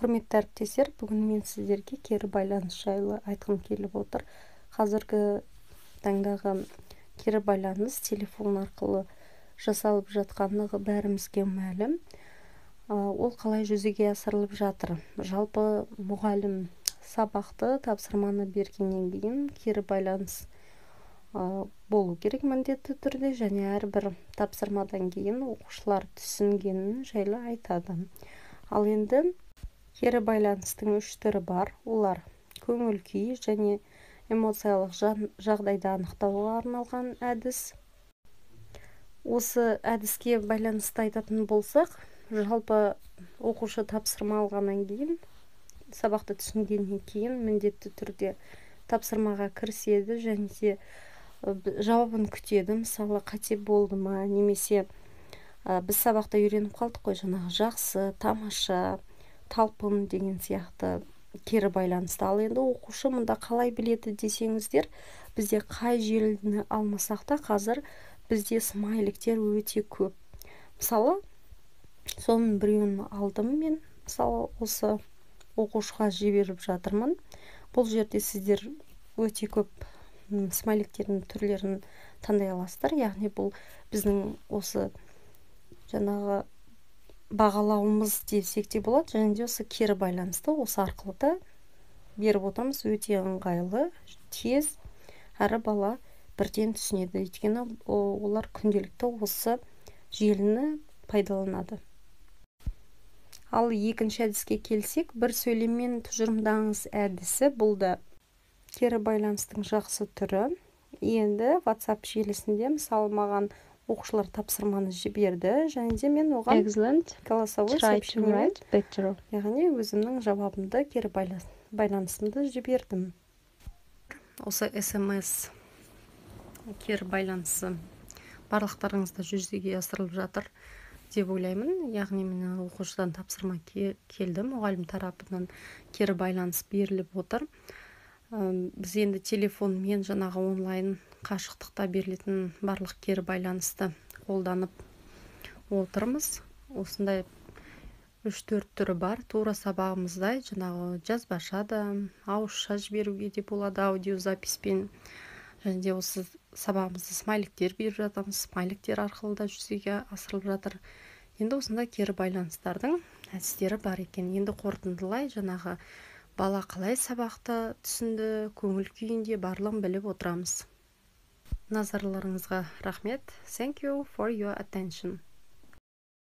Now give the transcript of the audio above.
Құрметті әріптестер, бүгін мен сіздерге кері байланыс жайлы айтқым келіп отыр. Қазіргі таңдағы кері байланыс телефон арқылы жасалып жатқандығы бәрімізге мәлім. Ол қалай жүзеге асырылып жатыр? Жалпы мұғалім сабақты тапсырманы бергеннен кейін кері байланыс болу керек міндетті түрде, және әрбір тапсырмадан кейін оқушылар түсінгенін жайлы айтады. Ал енді кері байланыстың 3 түрі бар. Олар көңіл күй және эмоциялық жағдайды анықтауға арналған әдіс. Осы әдіске байланысты айтатын болсақ, жалпы оқушы тапсырма алғаннан кейін, сабақты түсінгеннен кейін міндетті түрде тапсырмаға кіріседі және де жауабын күтеді. Мысалы, қате болды ма, немесе біз сабақта үйреніп қалдық қой, жаңағы жақсы, тамаша, талпын деген сияқты кері байланысты. Ал енді оқушы мұнда қалай біледі десеңіздер, бізде қай желіні алмасақ та қазір бізде смайликтер өте көп. Мысалы, соның біреуін алдым мен, мысалы, осы оқушыға жіберіп жатырмын. Бұл жерде сіздер өте көп смайликтердің түрлерін таңдай аласыздар. Яғни бұл біздің осы жаңағы бағалауымыз десек те болады, және де осы кері байланысты осы арқылы да беріп отырмыз. Өте ыңғайлы, тез, әрі бала бірден түсінеді. Өйткені олар күнделікті осы желіні пайдаланады. Ал екінші әдіске келсек, бір сөйлеммен тұжырымдаңыз әдісі. Бұл да кері байланыстың жақсы түрі. Енді WhatsApp желісінде, мысалы, маған оқушылар тапсырманы жіберді, және де мен оған голосовой сообщение, яғни өзімнің жауабымды, кері байланысымды жібердім. Осы SMS кері байланысы барлықтарыңызда жүзеге асырылып жатыр деп ойлаймын. Яғни мен оқушыдан тапсырма келді, мұғалім тарапынан кері байланыс беріліп отыр. Біз енді телефонмен жаңағы онлайн қашықтықта берілетін барлық кері байланысты қолданып отырмыз. Осындай 3-4 түрі бар. Тура сабағымыздай, жаңағы жазбаша да, ауызша жіберуге де болады, аудиозаписпен. Және де осы сабағымызды смайликтер беріп жатамыз. Смайликтер арқылы да жүзеге асырылып жатыр. Енді осындай кері байланыстардың әдістері бар екен. Енді қорытындылай, жаңағы бала қалай сабақты түсінді, көңіл күйінде барлығын біліп отырамыз. Назарларыңызға рахмет. Thank you for your attention.